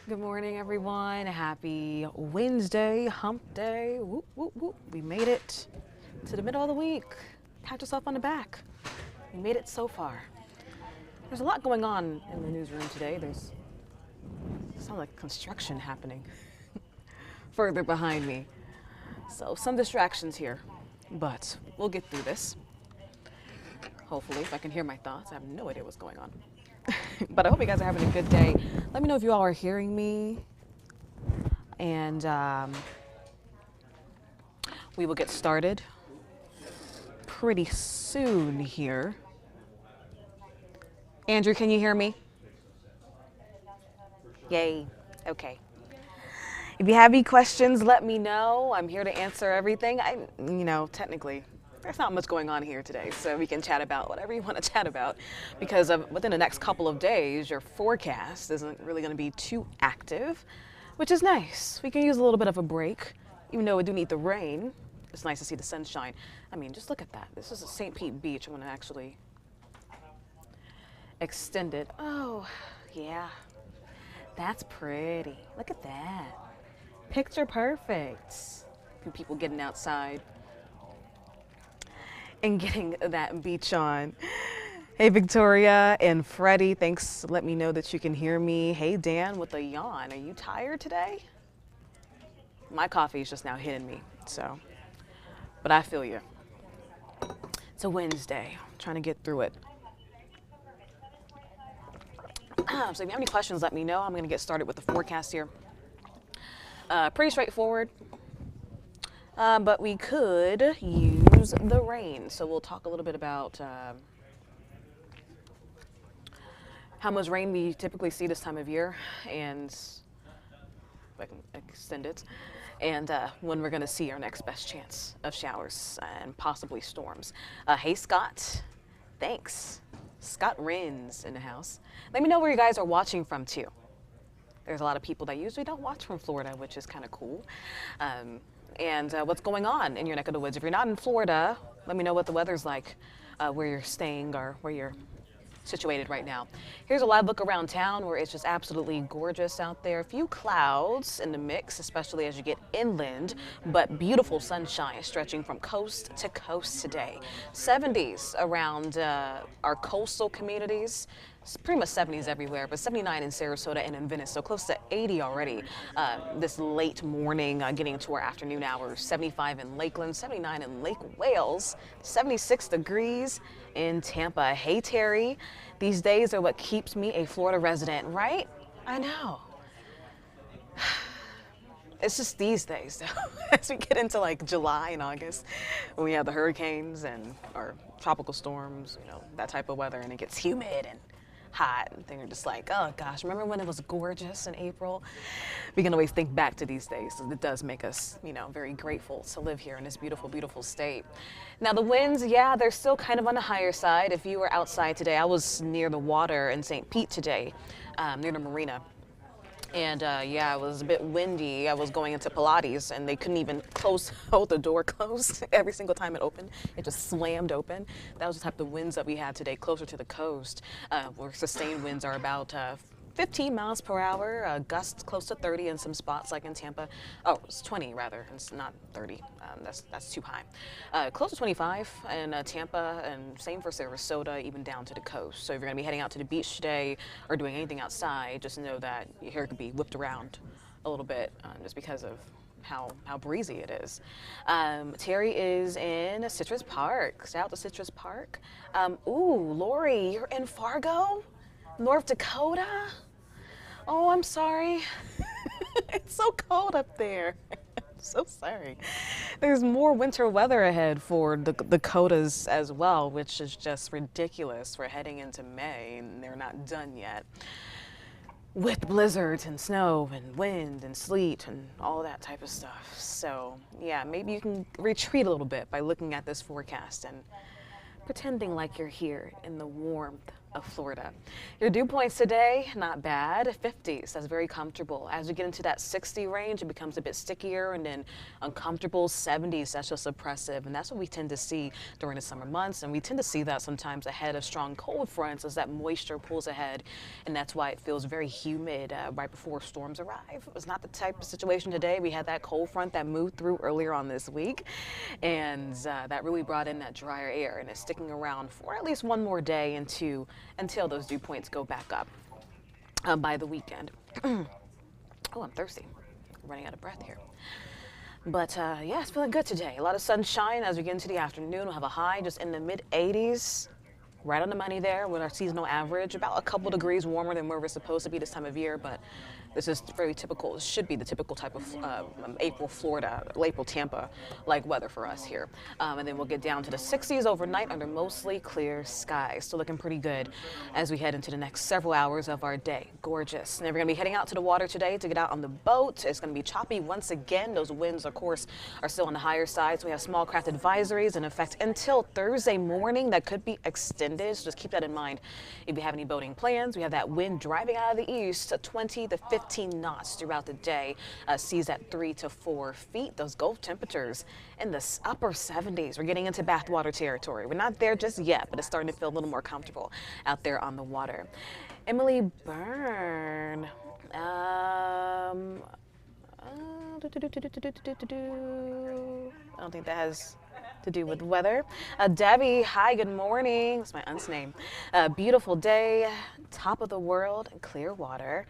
Good morning, everyone. Happy Wednesday, hump day. Whoop, whoop, whoop. We made it to the middle of the week. Pat yourself on the back. We made it so far. There's a lot going on in the newsroom today. Sounds like construction happening further behind me. So some distractions here, but we'll get through this. Hopefully, if I can hear my thoughts. I have no idea what's going on. But I hope you guys are having a good day. Let me know if you all are hearing me. And we will get started pretty soon here. Andrew, can you hear me? Yay. Okay. If you have any questions, let me know. I'm here to answer everything. Technically, there's not much going on here today, so we can chat about whatever you want to chat about, because within the next couple of days, your forecast isn't really going to be too active, which is nice. We can use a little bit of a break, even though we do need the rain. It's nice to see the sunshine. I mean, just look at that. This is a St. Pete Beach. I'm going to actually extend it. Oh, yeah. That's pretty. Look at that. Picture perfect. A few people getting outside and getting that beach on. Hey, Victoria and Freddie, thanks. Let me know that you can hear me. Hey, Dan with a yawn. Are you tired today? My coffee is just now hitting me, so. But I feel you. It's a Wednesday. I'm trying to get through it. So if you have any questions, let me know. I'm going to get started with the forecast here. Pretty straightforward. But we could use the rain. So we'll talk a little bit about how much rain we typically see this time of year, and if I can extend it, and when we're going to see our next best chance of showers and possibly storms. Hey, Scott. Thanks. Scott Rins in the house. Let me know where you guys are watching from, too. There's a lot of people that usually don't watch from Florida, which is kind of cool. And what's going on in your neck of the woods. If you're not in Florida, let me know what the weather's like where you're staying or where you're situated right now. Here's a live look around town where it's just absolutely gorgeous out there. A few clouds in the mix, especially as you get inland, but beautiful sunshine stretching from coast to coast today. 70s around our coastal communities. It's pretty much 70s everywhere, but 79 in Sarasota and in Venice, so close to 80 already this late morning, getting into our afternoon hours. 75 in Lakeland, 79 in Lake Wales, 76 degrees in Tampa. Hey, Terry, these days are what keeps me a Florida resident, right? I know. It's just these days, though, as we get into like July and August, when we have the hurricanes and our tropical storms, that type of weather, and it gets humid and hot, and then you're just like, oh gosh, remember when it was gorgeous in April? We can always think back to these days. So it does make us, very grateful to live here in this beautiful, beautiful state. Now the winds, yeah, they're still kind of on the higher side. If you were outside today, I was near the water in St. Pete today, near the marina. And yeah, it was a bit windy. I was going into Pilates and they couldn't even hold the door closed every single time it opened. It just slammed open. That was the type of winds that we had today closer to the coast, where sustained winds are about 15 miles per hour, gusts close to 30 in some spots like in Tampa. Oh, it's 20 rather, it's not 30. That's too high. Close to 25 in Tampa, and same for Sarasota, even down to the coast. So if you're gonna be heading out to the beach today or doing anything outside, just know that your hair could be whipped around a little bit just because of how breezy it is. Terry is in Citrus Park. Shout out to Citrus Park. Ooh, Lori, you're in Fargo? North Dakota? Oh, I'm sorry. It's so cold up there. So sorry. There's more winter weather ahead for the Dakotas as well, which is just ridiculous. We're heading into May and they're not done yet, with blizzards and snow and wind and sleet and all that type of stuff. So yeah, maybe you can retreat a little bit by looking at this forecast and pretending like you're here in the warmth of Florida. Your dew points today, not bad, 50s. That's very comfortable. As we get into that 60 range, it becomes a bit stickier, and then uncomfortable 70s. That's just oppressive, and that's what we tend to see during the summer months. And we tend to see that sometimes ahead of strong cold fronts as that moisture pulls ahead, and that's why it feels very humid right before storms arrive. It's not the type of situation today. We had that cold front that moved through earlier on this week, and that really brought in that drier air, and it's sticking around for at least one more day until those dew points go back up by the weekend. Oh, I'm thirsty. I'm running out of breath here. But yeah, it's feeling good today. A lot of sunshine as we get into the afternoon. We'll have a high just in the mid 80s. Right on the money there with our seasonal average, about a couple degrees warmer than where we're supposed to be this time of year, but this is very typical. It should be the typical type of April Florida, April Tampa like weather for us here. And then we'll get down to the 60s overnight under mostly clear skies. Still looking pretty good as we head into the next several hours of our day. Gorgeous. And we're going to be heading out to the water today to get out on the boat. It's going to be choppy once again. Those winds, of course, are still on the higher side. So we have small craft advisories in effect until Thursday morning. That could be extended. So just keep that in mind if you have any boating plans. We have that wind driving out of the east to 20 to 15 knots throughout the day. Seas at 3 to 4 feet. Those Gulf temperatures in the upper 70s. We're getting into bathwater territory. We're not there just yet, but it's starting to feel a little more comfortable out there on the water. Emily Byrne. I don't think that has to do with weather. Debbie, hi, good morning. It's my aunt's name. Beautiful day, top of the world, clear water.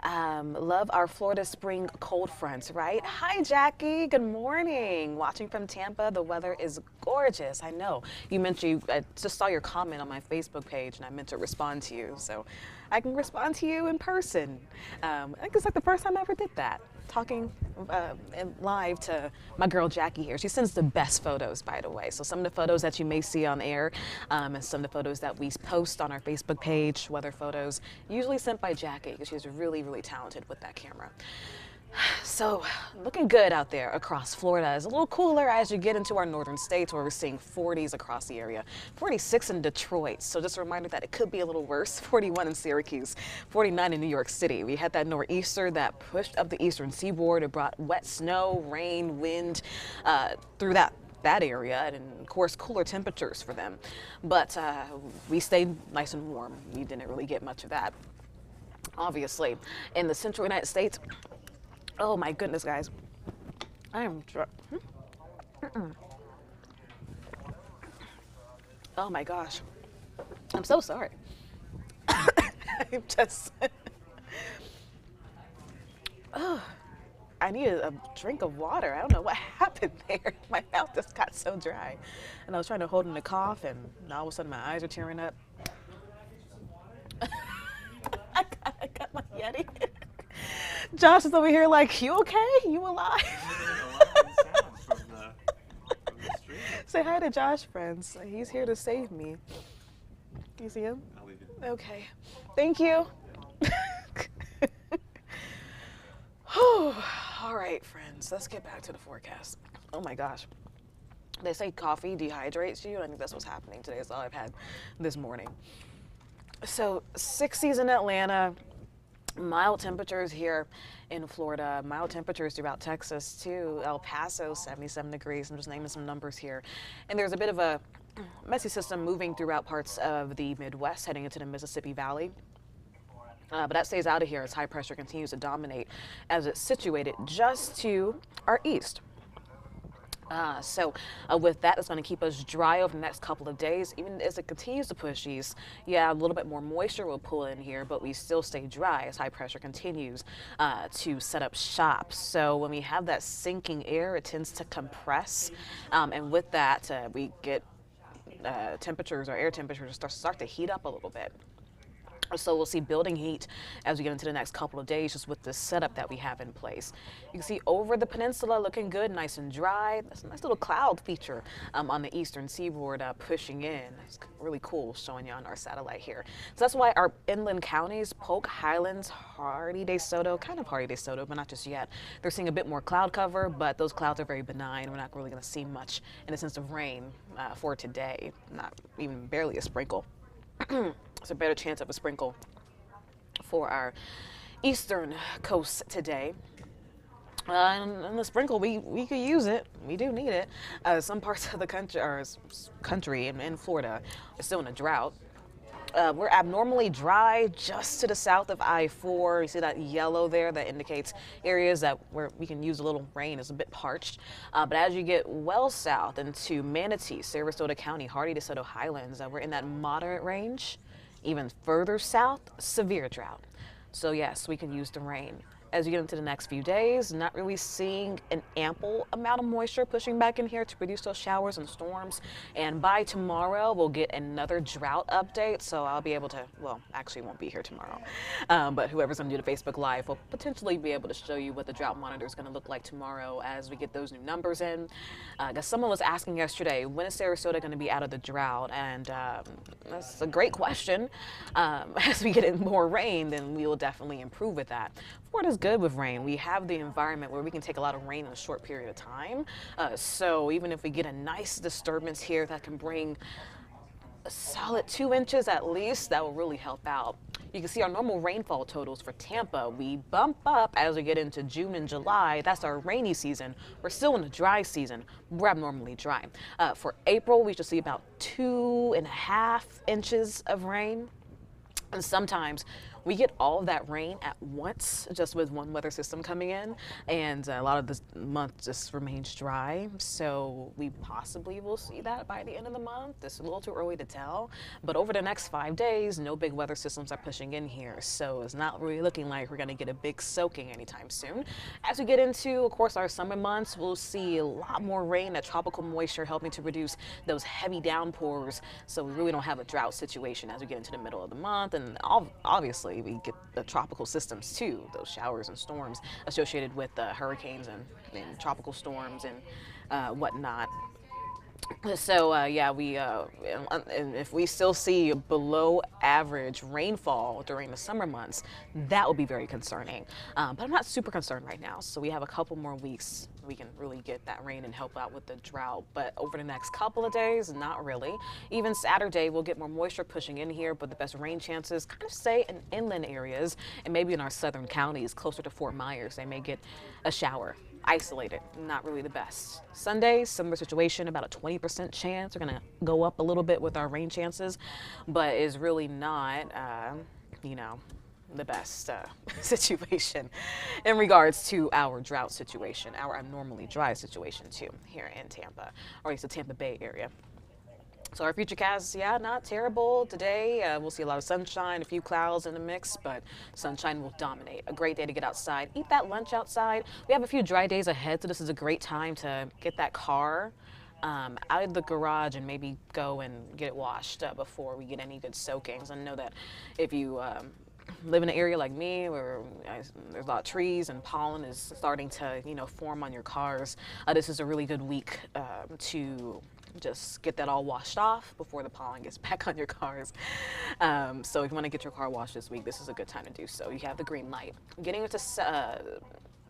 Love our Florida spring cold fronts, right? Hi, Jackie. Good morning. Watching from Tampa, the weather is gorgeous. I know. You mentioned I just saw your comment on my Facebook page, and I meant to respond to you, so I can respond to you in person. I think it's like the first time I ever did that. Talking live to my girl Jackie here. She sends the best photos, by the way. So some of the photos that you may see on air and some of the photos that we post on our Facebook page, weather photos, usually sent by Jackie because she's really, really talented with that camera. So looking good out there across Florida. It's a little cooler as you get into our northern states where we're seeing 40s across the area. 46 in Detroit. So just a reminder that it could be a little worse. 41 in Syracuse, 49 in New York City. We had that nor'easter that pushed up the eastern seaboard. It brought wet snow, rain, wind through that area, and of course cooler temperatures for them. But we stayed nice and warm. We didn't really get much of that. Obviously, in the central United States, oh my goodness, guys. I am Oh my gosh. I'm so sorry. I'm just oh, I needed a drink of water. I don't know what happened there. My mouth just got so dry. And I was trying to hold in a cough, and all of a sudden my eyes are tearing up. I got my Yeti. Josh is over here like, you okay? You alive? Say hi to Josh, friends. He's here to save me. Do you see him? I'll leave you. Okay. Thank you. All right, friends. Let's get back to the forecast. Oh my gosh. They say coffee dehydrates you. I think that's what's happening today. That's all I've had this morning. So 60s in Atlanta. Mild temperatures here in Florida, mild temperatures throughout Texas too. El Paso, 77 degrees. I'm just naming some numbers here. And there's a bit of a messy system moving throughout parts of the Midwest heading into the Mississippi Valley. But that stays out of here as high pressure continues to dominate as it's situated just to our east. So with that, it's going to keep us dry over the next couple of days. Even as it continues to push east, yeah, a little bit more moisture will pull in here, but we still stay dry as high pressure continues to set up shop. So when we have that sinking air, it tends to compress. And with that, we get temperatures, or air temperatures start to heat up a little bit. So we'll see building heat as we get into the next couple of days just with the setup that we have in place. You can see over the peninsula looking good, nice and dry. That's a nice little cloud feature on the eastern seaboard pushing in. It's really cool showing you on our satellite here. So that's why our inland counties, Polk, Highlands, Hardy, DeSoto, kind of Hardy, DeSoto, but not just yet. They're seeing a bit more cloud cover, but those clouds are very benign. We're not really going to see much in the sense of rain for today, not even barely a sprinkle. It's a better chance of a sprinkle for our eastern coast today. And the sprinkle, we could use it. We do need it. Some parts of the country in Florida are still in a drought. We're abnormally dry just to the south of I-4. You see that yellow there that indicates areas that where we can use a little rain. It's a bit parched. But as you get well south into Manatee, Sarasota County, Hardy, DeSoto Highlands, we're in that moderate range. Even further south, severe drought. So yes, we can use the rain. As you get into the next few days, not really seeing an ample amount of moisture pushing back in here to produce those showers and storms. And by tomorrow, we'll get another drought update. So I'll be able to, well, actually won't be here tomorrow. But whoever's going to do the Facebook Live will potentially be able to show you what the drought monitor is going to look like tomorrow as we get those new numbers in. Because someone was asking yesterday, when is Sarasota going to be out of the drought? And that's a great question. As we get in more rain, then we will definitely improve with that. Florida's good with rain. We have the environment where we can take a lot of rain in a short period of time. So even if we get a nice disturbance here that can bring a solid 2 inches at least, that will really help out. You can see our normal rainfall totals for Tampa. We bump up as we get into June and July. That's our rainy season. We're still in the dry season. We're abnormally dry. For April, we should see about 2.5 inches of rain. And sometimes we get all of that rain at once, just with one weather system coming in, and a lot of this month just remains dry. So we possibly will see that by the end of the month. It's a little too early to tell, but over the next 5 days, no big weather systems are pushing in here. So it's not really looking like we're gonna get a big soaking anytime soon. As we get into, of course, our summer months, we'll see a lot more rain, that tropical moisture helping to reduce those heavy downpours. So we really don't have a drought situation as we get into the middle of the month, and obviously we get the tropical systems too, those showers and storms associated with hurricanes and tropical storms and whatnot. So yeah, and if we still see below average rainfall during the summer months, that will be very concerning. But I'm not super concerned right now. So we have a couple more weeks we can really get that rain and help out with the drought. But over the next couple of days, not really. Even Saturday, we'll get more moisture pushing in here, but the best rain chances kind of stay in inland areas and maybe in our southern counties closer to Fort Myers. They may get a shower. Isolated, not really the best. Sunday, similar situation, about a 20% chance. We're gonna go up a little bit with our rain chances, but is really not, the best situation in regards to our drought situation, our abnormally dry situation too, here in Tampa, or at least the Tampa Bay area. So our futurecast, yeah, not terrible today. We'll see a lot of sunshine, a few clouds in the mix, but sunshine will dominate. A great day to get outside, eat that lunch outside. We have a few dry days ahead, so this is a great time to get that car out of the garage and maybe go and get it washed before we get any good soakings. I know that if you live in an area like me where there's a lot of trees and pollen is starting to, form on your cars, this is a really good week to just get that all washed off before the pollen gets back on your cars. So if you want to get your car washed this week, this is a good time to do so. You have the green light. Getting into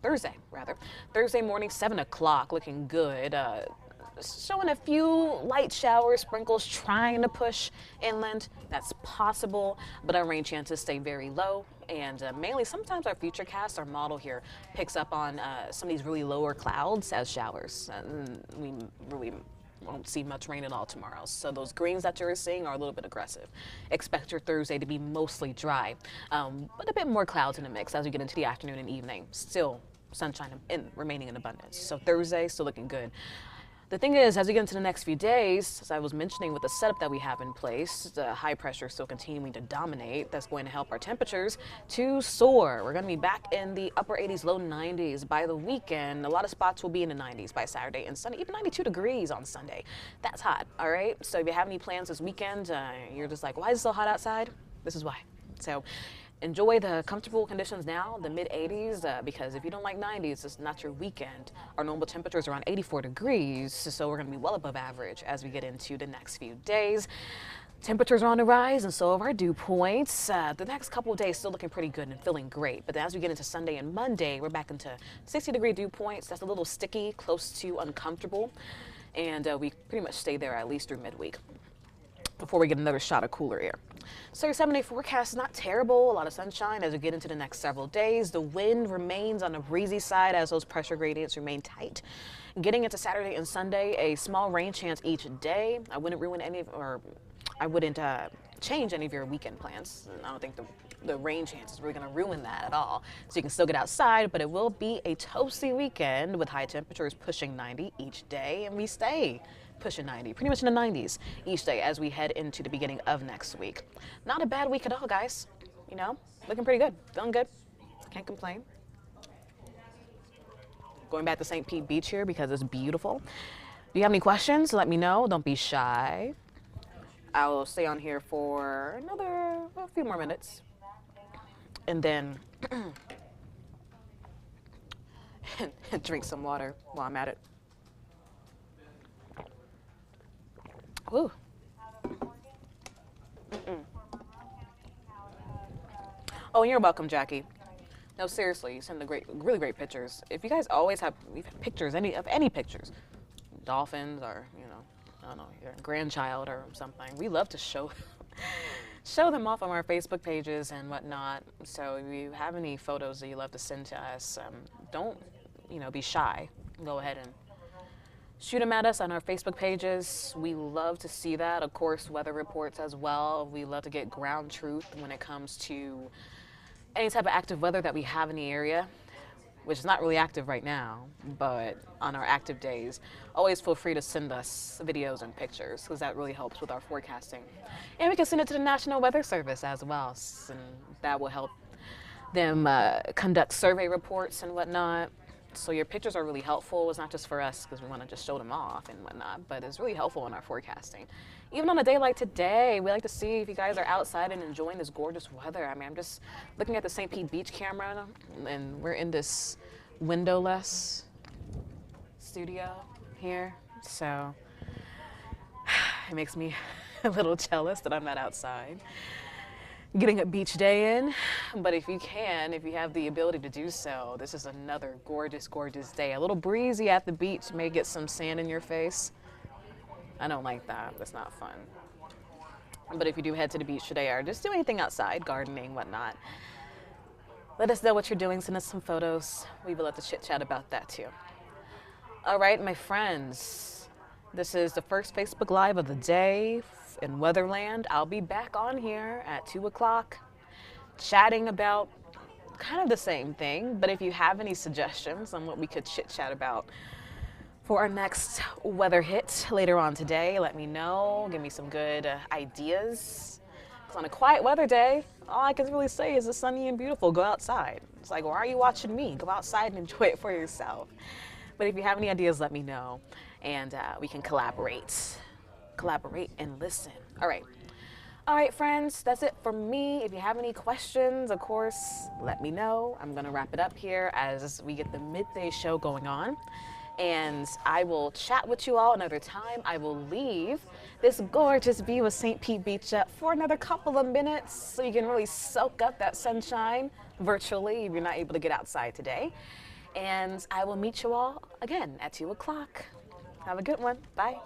Thursday morning, 7 o'clock, looking good. Showing a few light showers, sprinkles, trying to push inland. That's possible, but our rain chances stay very low. And mainly, sometimes our futurecast, our model here, picks up on some of these really lower clouds as showers. And we really won't see much rain at all tomorrow. So those greens that you're seeing are a little bit aggressive. Expect your Thursday to be mostly dry, but a bit more clouds in the mix as we get into the afternoon and evening. Still sunshine remaining in abundance. So Thursday, still looking good. The thing is, as we get into the next few days, as I was mentioning with the setup that we have in place, the high pressure is still continuing to dominate. That's going to help our temperatures to soar. We're going to be back in the upper 80s, low 90s by the weekend. A lot of spots will be in the 90s by Saturday and Sunday, even 92 degrees on Sunday. That's hot, all right? So if you have any plans this weekend, you're just like, why is it so hot outside? This is why. So enjoy the comfortable conditions now, the mid 80s, because if you don't like 90s, it's not your weekend. Our normal temperature is around 84 degrees, so we're going to be well above average as we get into the next few days. Temperatures are on the rise, and so are our dew points. The next couple of days still looking pretty good and feeling great, but as we get into Sunday and Monday, we're back into 60-degree dew points. That's a little sticky, close to uncomfortable, and we pretty much stay there at least through midweek. before we get another shot of cooler air. So your 7-day forecast is not terrible, a lot of sunshine as we get into the next several days. The wind remains on the breezy side as those pressure gradients remain tight. Getting into Saturday and Sunday, a small rain chance each day. I wouldn't ruin any of, or I wouldn't change any of your weekend plans. I don't think the rain chance is really going to ruin that at all. So you can still get outside, but it will be a toasty weekend with high temperatures pushing 90 each day, and we stay pushing 90, pretty much in the 90s each day as we head into the beginning of next week. Not a bad week at all, guys. You know, looking pretty good, feeling good. Can't complain. Going back to St. Pete Beach here because it's beautiful. Do you have any questions? Let me know. Don't be shy. I will stay on here for a few more minutes. And then drink some water while I'm at it. Ooh. Oh, you're welcome, Jackie. No, seriously, you send the really great pictures. If you guys always have pictures, any pictures, dolphins or, you know, I don't know, your grandchild or something, we love to show them off on our Facebook pages and whatnot. So if you have any photos that you love to send to us, don't, be shy. Go ahead and shoot them at us on our Facebook pages. We love to see that. Of course, weather reports as well. We love to get ground truth when it comes to any type of active weather that we have in the area, which is not really active right now, but on our active days, always feel free to send us videos and pictures because that really helps with our forecasting. And we can send it to the National Weather Service as well, and that will help them conduct survey reports and whatnot. So your pictures are really helpful. It's not just for us because we want to just show them off and whatnot, but it's really helpful in our forecasting. Even on a day like today, we like to see if you guys are outside and enjoying this gorgeous weather. I mean, I'm just looking at the St. Pete Beach camera, and we're in this windowless studio here. So it makes me a little jealous that I'm not outside getting a beach day in, but if you have the ability to do so, this is another gorgeous, gorgeous day. A little breezy at the beach, may get some sand in your face. I don't like that, that's not fun. But if you do head to the beach today or just do anything outside, gardening, whatnot, let us know what you're doing, send us some photos. We would love to chit chat about that too. All right, my friends, this is the first Facebook Live of the day in Weatherland. I'll be back on here at 2 o'clock chatting about kind of the same thing, but if you have any suggestions on what we could chit chat about for our next weather hit later on today, let me know. Give me some good ideas. Because on a quiet weather day, all I can really say is it's sunny and beautiful. Go outside. It's like, why are you watching me? Go outside and enjoy it for yourself. But if you have any ideas, let me know, and we can collaborate and listen. All right, friends, that's it for me. If you have any questions, of course, let me know. I'm gonna wrap it up here as we get the midday show going on, and I will chat with you all another time. I will leave this gorgeous view of St. Pete Beach up for another couple of minutes so you can really soak up that sunshine virtually if you're not able to get outside today. And I will meet you all again at 2 o'clock. Have a good one. Bye.